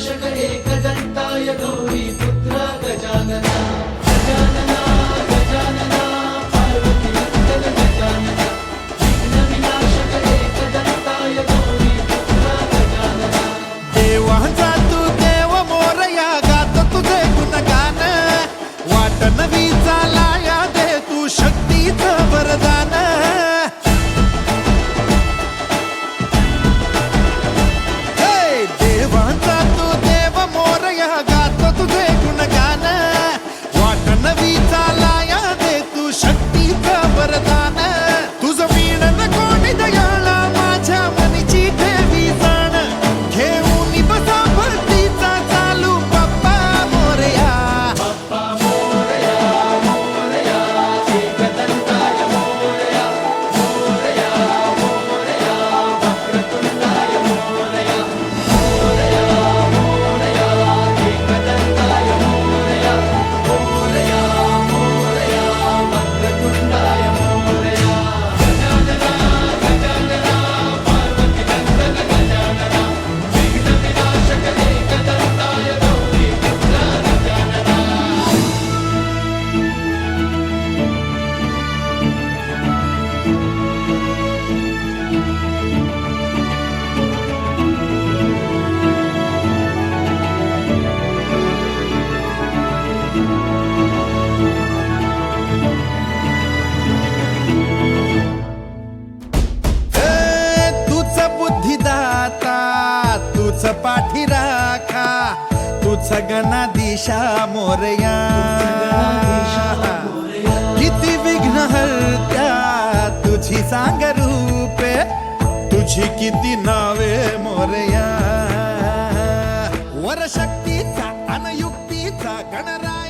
विनाशक एकदन्ताय गौरीपुत्र गजानना गजानना गजानना पार्वतीनन्दन गजानना विघ्न विनाशक एकदन्ताय गौरीपुत्र गजानना देवाचा तू देव मोरया गात तुझे गुणगान वाट नवी चालाया दे तू शक्तीचं वरदान देवाचा तू देव मोरया गात तुझे गुणगान वाट नवी चालाया दे तू शक्तीचं वरदान तुझं मीणन कोणी दयाळा माझ्या मनीची ठेवी जाण घेऊन बसा भक्तीचा चालू बाप्पा मोरया बाप्पा मोरया मोरया एकदन्ताय मोरया मोरया मोरया वक्रतुंडाय मोरया मोरया मोरया एकदन्ताय मोरया मोरया मोरया वक्रतुंडाय मोरया गजानना गजानना पार्वतीनन्दन गजानना विघ्न विनाशक एकदन्ताय गौरीपुत्र गजानना तूच बुद्धिदाता तूच पाठी राखा तूच गणाधीशा मोरया किती विघ्न हरत्या तुझी सांग रूपे तुझी किती नावे मोरया वर शक्तीचा अनयुक्तीचा गणराज